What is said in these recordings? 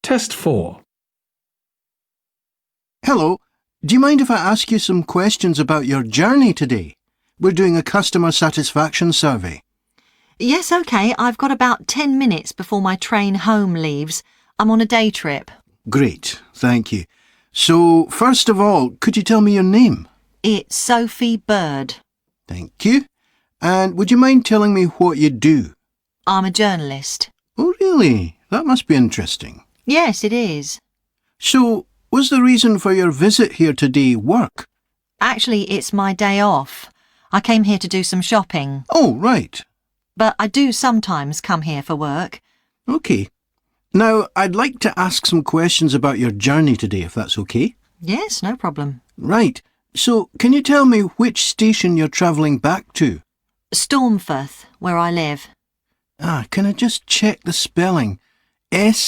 Test 4. Hello, do you mind if I ask you some questions about your journey today? We're doing a customer satisfaction survey. Yes, OK. I've got about 10 minutes before my train home leaves. I'm on a day trip. Great, thank you. So, first of all, could you tell me your name? It's Sophie Bird. Thank you. And would you mind telling me what you do? I'm a journalist. Oh, really? That must be interesting. Yes, it is. So, was the reason for your visit here today work? Actually, it's my day off. I came here to do some shopping. Oh, right. But I do sometimes come here for work. OK. Now, I'd like to ask some questions about your journey today, if that's OK. Yes, no problem. Right. So, can you tell me which station you're travelling back to? Stormforth, where I live. Can I just check the spelling? Staunfirth?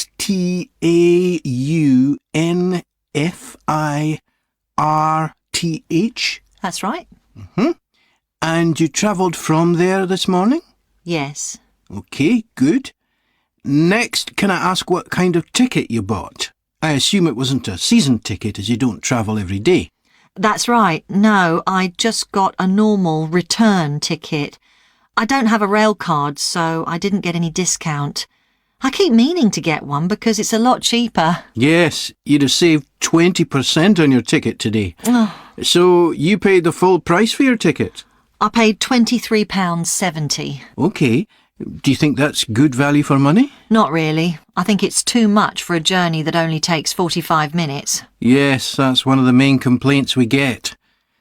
That's right. Mm-hmm. And you travelled from there this morning? Yes. OK, good. Next, can I ask what kind of ticket you bought? I assume it wasn't a season ticket as you don't travel every day. That's right. No, I just got a normal return ticket. I don't have a rail card, so I didn't get any discount. I keep meaning to get one because it's a lot cheaper. Yes, you'd have saved 20% on your ticket today. Oh. So you paid the full price for your ticket? I paid £23.70. OK. Do you think that's good value for money? Not really. I think it's too much for a journey that only takes 45 minutes. Yes, that's one of the main complaints we get.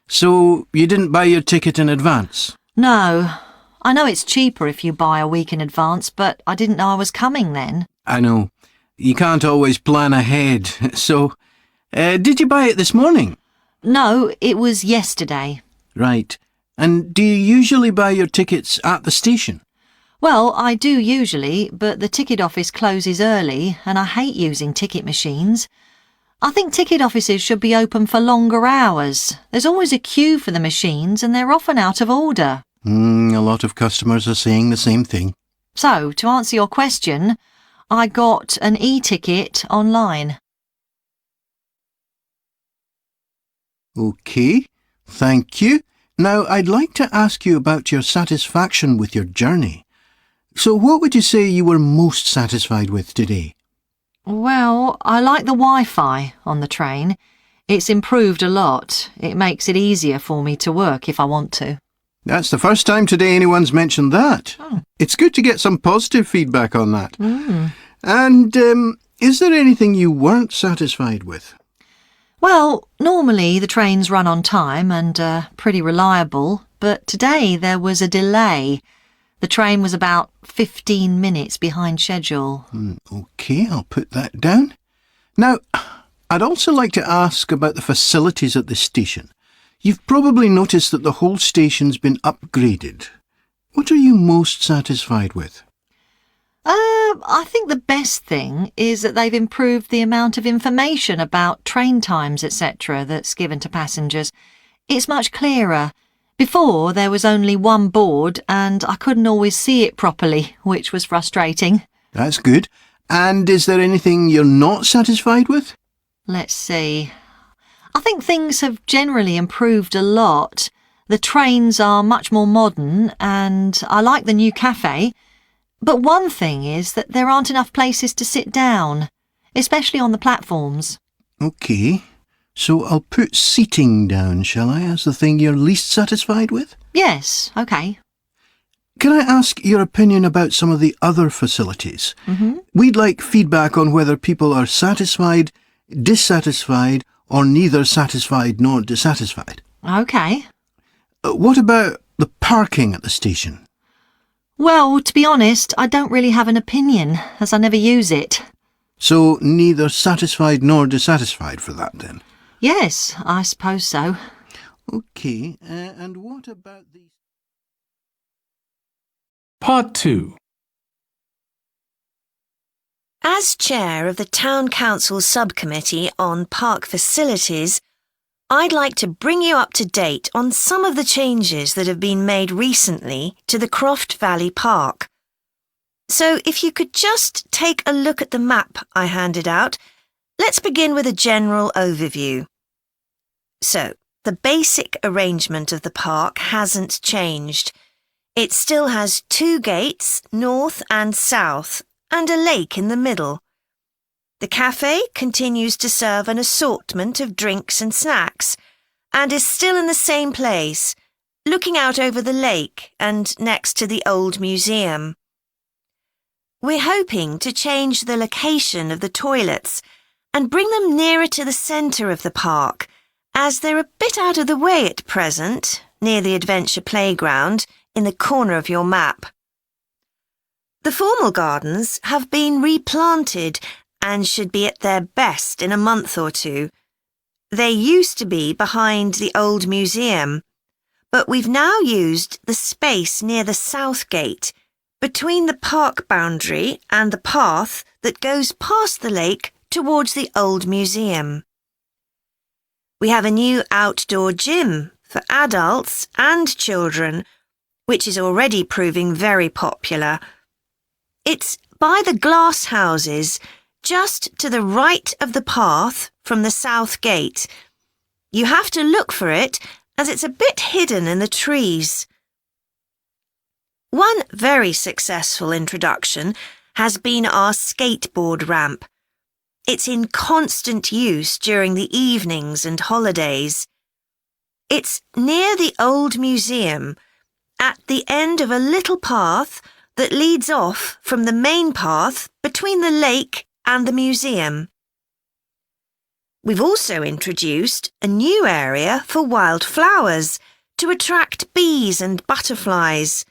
So you didn't buy your ticket in advance? No. I know it's cheaper if you buy a week in advance, but I didn't know I was coming then. I know. You can't always plan ahead. So, did you buy it this morning? No, it was yesterday. Right. And do you usually buy your tickets at the station? Well, I do usually, but the ticket office closes early and I hate using ticket machines. I think ticket offices should be open for longer hours. There's always a queue for the machines and they're often out of order. A lot of customers are saying the same thing. So, to answer your question, I got an e-ticket online. OK, thank you. Now, I'd like to ask you about your satisfaction with your journey. So what would you say you were most satisfied with today? Well, I like the Wi-Fi on the train. It's improved a lot. It makes it easier for me to work if I want to. That's the first time today anyone's mentioned that. Oh. It's good to get some positive feedback on that. And is there anything you weren't satisfied with? Well, normally the trains run on time and are pretty reliable, but today there was a delay. The train was about 15 minutes behind schedule. OK, I'll put that down. Now, I'd also like to ask about the facilities at the station. You've probably noticed that the whole station's been upgraded. What are you most satisfied with? I think the best thing is that they've improved the amount of information about train times, etc. that's given to passengers. It's much clearer. Before, there was only one board and I couldn't always see it properly, which was frustrating. That's good. And is there anything you're not satisfied with? Let's see. I think things have generally improved a lot. The trains are much more modern and I like the new cafe. But one thing is that there aren't enough places to sit down, especially on the platforms. OK. So I'll put seating down, shall I, as the thing you're least satisfied with? Yes, OK. Can I ask your opinion about some of the other facilities? We'd like feedback on whether people are satisfied, dissatisfied, or neither satisfied nor dissatisfied. OK. What about the parking at the station? Well, to be honest, I don't really have an opinion, as I never use it. So neither satisfied nor dissatisfied for that, then? Yes, I suppose so. OK, and what about the... Part 2. As chair of the Town Council Subcommittee on Park Facilities, I'd like to bring you up to date on some of the changes that have been made recently to the Croft Valley Park. So if you could just take a look at the map I handed out, let's begin with a general overview. So, the basic arrangement of the park hasn't changed. It still has 2 gates, north and south, and a lake in the middle. The cafe continues to serve an assortment of drinks and snacks, and is still in the same place, looking out over the lake and next to the old museum. We're hoping to change the location of the toilets and bring them nearer to the centre of the park, as they're a bit out of the way at present, near the adventure playground, in the corner of your map. The formal gardens have been replanted and should be at their best in a month or 2. They used to be behind the old museum, but we've now used the space near the south gate, between the park boundary and the path that goes past the lake towards the old museum. We have a new outdoor gym for adults and children, which is already proving very popular. It's by the glass houses, just to the right of the path from the south gate. You have to look for it, as it's a bit hidden in the trees. One very successful introduction has been our skateboard ramp. It's in constant use during the evenings and holidays. It's near the old museum, at the end of a little path that leads off from the main path between the lake and the museum. We've also introduced a new area for wildflowers to attract bees and butterflies.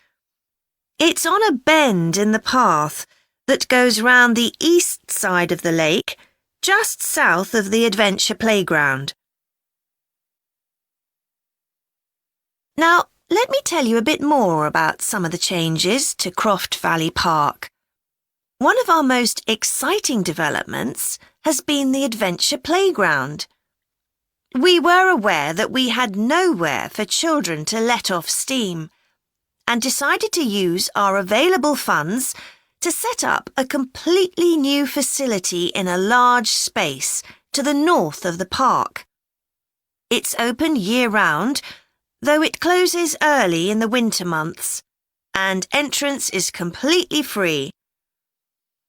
It's on a bend in the path that goes round the east side of the lake, just south of the adventure playground. Now, let me tell you a bit more about some of the changes to Croft Valley Park. One of our most exciting developments has been the adventure playground. We were aware that we had nowhere for children to let off steam, and decided to use our available funds to set up a completely new facility in a large space to the north of the park. It's open year-round, though it closes early in the winter months, and entrance is completely free.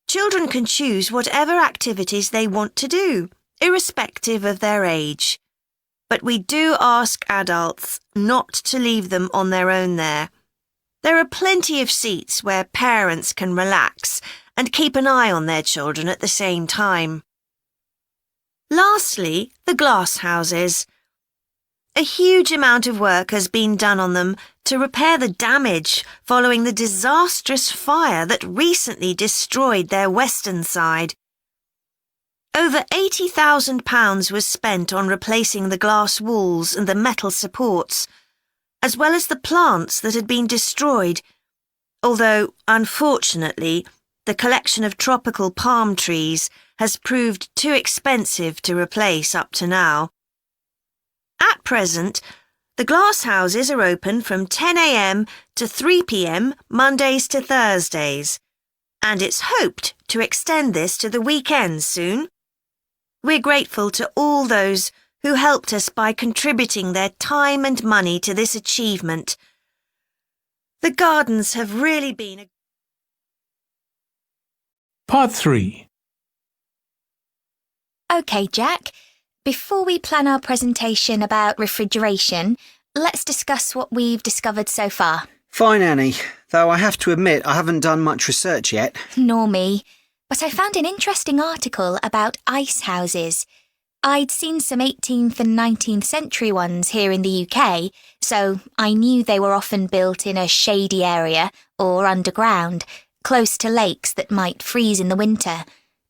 Children can choose whatever activities they want to do, irrespective of their age. But we do ask adults not to leave them on their own there. There are plenty of seats where parents can relax and keep an eye on their children at the same time. Lastly, the glass houses. A huge amount of work has been done on them to repair the damage following the disastrous fire that recently destroyed their western side. Over £80,000 was spent on replacing the glass walls and the metal supports, as well as the plants that had been destroyed, although, unfortunately, the collection of tropical palm trees has proved too expensive to replace up to now. At present, the glass houses are open from 10 a.m. to 3 p.m. Mondays to Thursdays, and it's hoped to extend this to the weekends soon. We're grateful to all those who helped us by contributing their time and money to this achievement. The gardens have really been a... Part 3. OK, Jack. Before we plan our presentation about refrigeration, let's discuss what we've discovered so far. Fine, Annie, though I have to admit I haven't done much research yet. Nor me. But I found an interesting article about ice houses. I'd seen some 18th and 19th century ones here in the UK, so I knew they were often built in a shady area or underground, close to lakes that might freeze in the winter.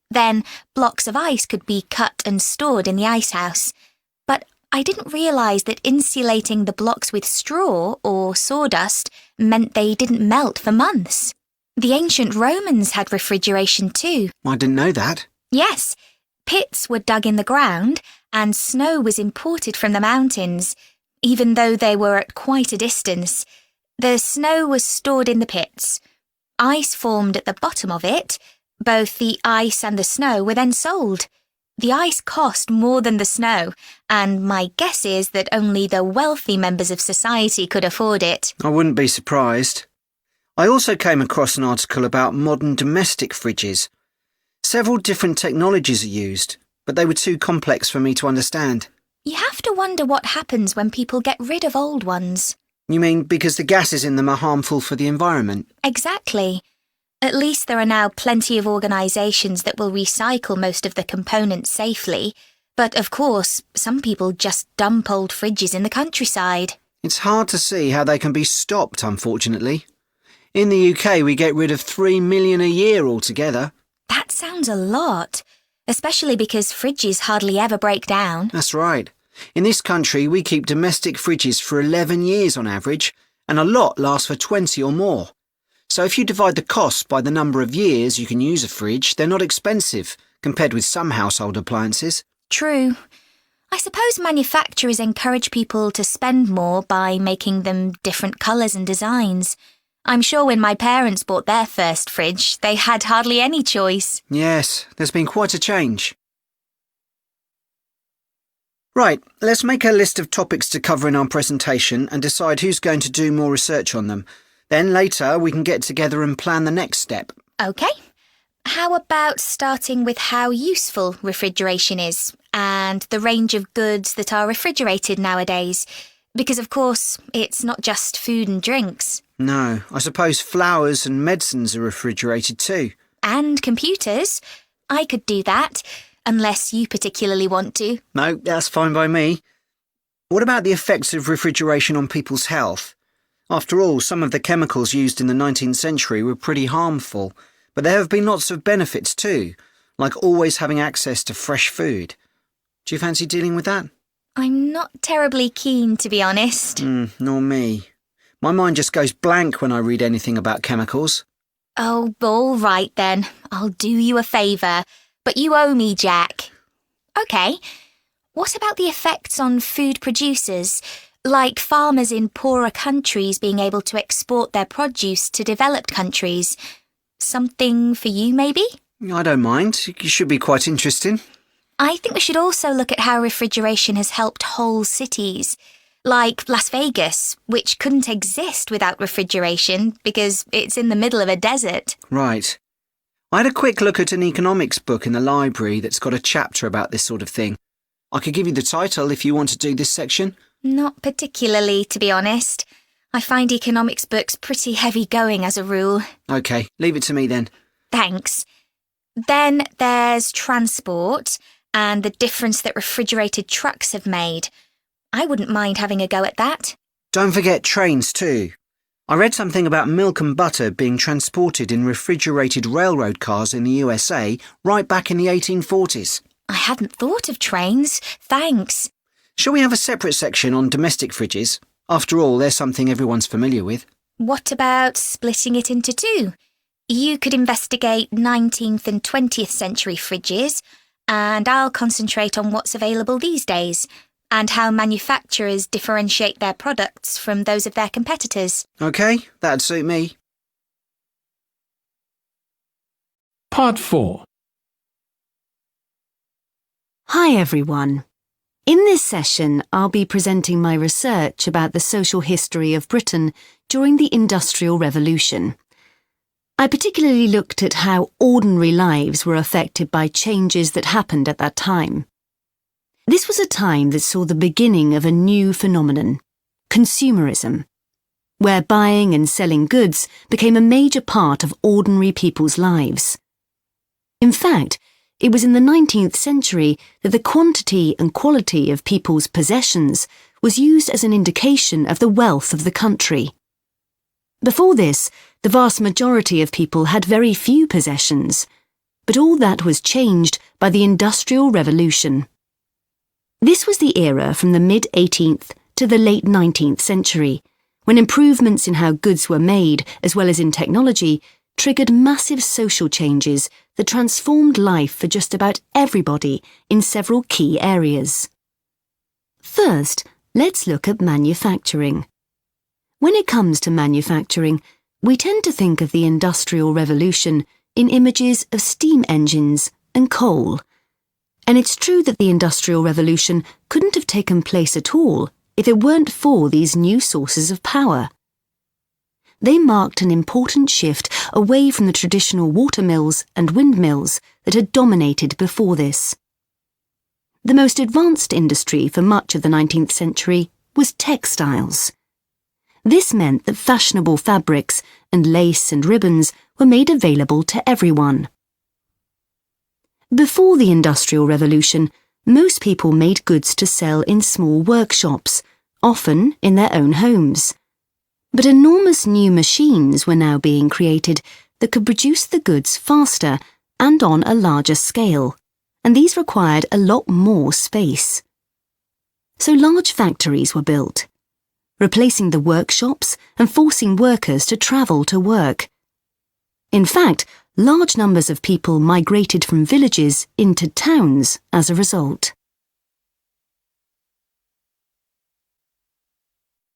Then blocks of ice could be cut and stored in the ice house. But I didn't realise that insulating the blocks with straw or sawdust meant they didn't melt for months. The ancient Romans had refrigeration too. I didn't know that. Yes. Pits were dug in the ground and snow was imported from the mountains, even though they were at quite a distance. The snow was stored in the pits. Ice formed at the bottom of it. Both the ice and the snow were then sold. The ice cost more than the snow, and my guess is that only the wealthy members of society could afford it. I wouldn't be surprised. I also came across an article about modern domestic fridges. Several different technologies are used, but they were too complex for me to understand. You have to wonder what happens when people get rid of old ones. You mean because the gases in them are harmful for the environment? Exactly. At least there are now plenty of organisations that will recycle most of the components safely. But of course, some people just dump old fridges in the countryside. It's hard to see how they can be stopped, unfortunately. In the UK, we get rid of 3 million a year altogether. That sounds a lot, especially because fridges hardly ever break down. That's right. In this country, we keep domestic fridges for 11 years on average, and a lot lasts for 20 or more. So if you divide the cost by the number of years you can use a fridge, they're not expensive, compared with some household appliances. True. I suppose manufacturers encourage people to spend more by making them different colours and designs. I'm sure when my parents bought their first fridge, they had hardly any choice. Yes, there's been quite a change. Right, let's make a list of topics to cover in our presentation and decide who's going to do more research on them. Then later we can get together and plan the next step. OK. How about starting with how useful refrigeration is and the range of goods that are refrigerated nowadays? Because, of course, it's not just food and drinks. No, I suppose flowers and medicines are refrigerated too. And computers. I could do that, unless you particularly want to. No, that's fine by me. What about the effects of refrigeration on people's health? After all, some of the chemicals used in the 19th century were pretty harmful, but there have been lots of benefits too, like always having access to fresh food. Do you fancy dealing with that? I'm not terribly keen, to be honest. Nor me. My mind just goes blank when I read anything about chemicals. Oh, all right then. I'll do you a favour. But you owe me, Jack. OK. What about the effects on food producers? Like farmers in poorer countries being able to export their produce to developed countries. Something for you, maybe? I don't mind. It should be quite interesting. I think we should also look at how refrigeration has helped whole cities. Like Las Vegas, which couldn't exist without refrigeration because it's in the middle of a desert. Right. I had a quick look at an economics book in the library that's got a chapter about this sort of thing. I could give you the title if you want to do this section. Not particularly, to be honest. I find economics books pretty heavy going as a rule. OK, leave it to me then. Thanks. Then there's transport and the difference that refrigerated trucks have made. I wouldn't mind having a go at that. Don't forget trains too. I read something about milk and butter being transported in refrigerated railroad cars in the USA right back in the 1840s. I hadn't thought of trains. Thanks. Shall we have a separate section on domestic fridges? After all, they're something everyone's familiar with. What about splitting it into two? You could investigate 19th and 20th century fridges, and I'll concentrate on what's available these days, and how manufacturers differentiate their products from those of their competitors. OK, that'd suit me. Part 4. Hi everyone. In this session, I'll be presenting my research about the social history of Britain during the Industrial Revolution. I particularly looked at how ordinary lives were affected by changes that happened at that time. This was a time that saw the beginning of a new phenomenon, consumerism, where buying and selling goods became a major part of ordinary people's lives. In fact, it was in the 19th century that the quantity and quality of people's possessions was used as an indication of the wealth of the country. Before this, the vast majority of people had very few possessions, but all that was changed by the Industrial Revolution. This was the era from the mid-18th to the late 19th century, when improvements in how goods were made, as well as in technology, triggered massive social changes that transformed life for just about everybody in several key areas. First, let's look at manufacturing. When it comes to manufacturing, We tend to think of the Industrial Revolution in images of steam engines and coal. And it's true that the Industrial Revolution couldn't have taken place at all if it weren't for these new sources of power. They marked an important shift away from the traditional watermills and windmills that had dominated before this. The most advanced industry for much of the 19th century was textiles. This meant that fashionable fabrics and lace and ribbons were made available to everyone. Before the Industrial Revolution, most people made goods to sell in small workshops, often in their own homes. But enormous new machines were now being created that could produce the goods faster and on a larger scale, and these required a lot more space. So large factories were built, replacing the workshops and forcing workers to travel to work. In fact, large numbers of people migrated from villages into towns as a result.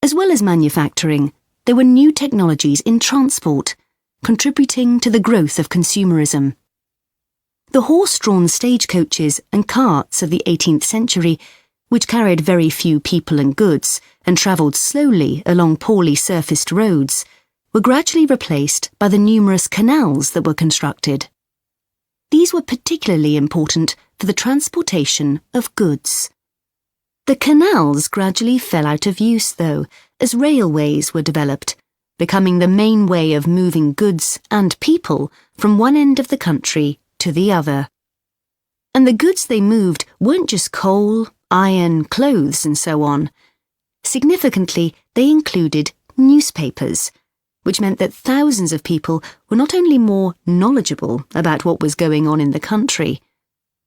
As well as manufacturing, there were new technologies in transport, contributing to the growth of consumerism. The horse-drawn stagecoaches and carts of the 18th century, which carried very few people and goods and travelled slowly along poorly surfaced roads, were gradually replaced by the numerous canals that were constructed. These were particularly important for the transportation of goods. The canals gradually fell out of use, though, as railways were developed, becoming the main way of moving goods and people from one end of the country to the other. And the goods they moved weren't just coal, iron, clothes, and so on. Significantly, they included newspapers, which meant that thousands of people were not only more knowledgeable about what was going on in the country,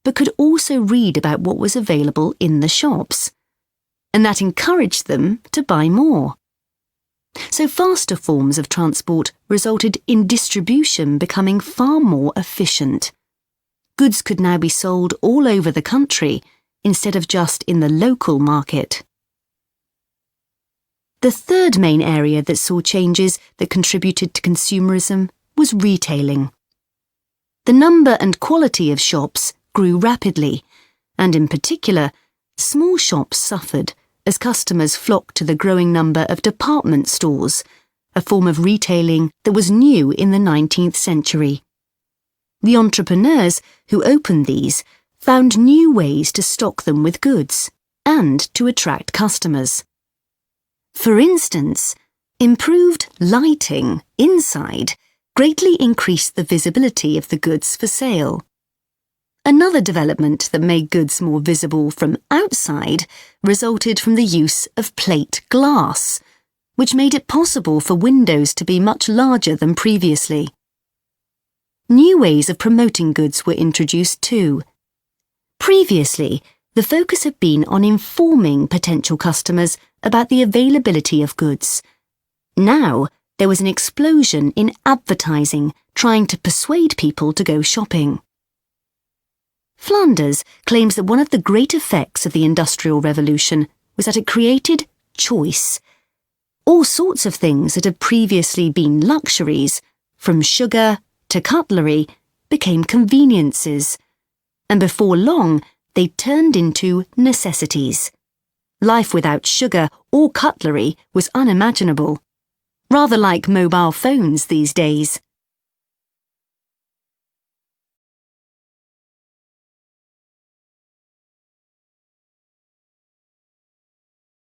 but could also read about what was available in the shops. And that encouraged them to buy more. So faster forms of transport resulted in distribution becoming far more efficient. Goods could now be sold all over the country instead of just in the local market. The third main area that saw changes that contributed to consumerism was retailing. The number and quality of shops grew rapidly, and in particular, small shops suffered as customers flocked to the growing number of department stores, a form of retailing that was new in the 19th century. The entrepreneurs who opened these found new ways to stock them with goods and to attract customers. For instance, improved lighting inside greatly increased the visibility of the goods for sale. Another development that made goods more visible from outside resulted from the use of plate glass, which made it possible for windows to be much larger than previously. New ways of promoting goods were introduced too. Previously, the focus had been on informing potential customers about the availability of goods. Now, there was an explosion in advertising trying to persuade people to go shopping. Flanders claims that one of the great effects of the Industrial Revolution was that it created choice. All sorts of things that had previously been luxuries, from sugar to cutlery, became conveniences, and before long they turned into necessities. Life without sugar or cutlery was unimaginable, rather like mobile phones these days.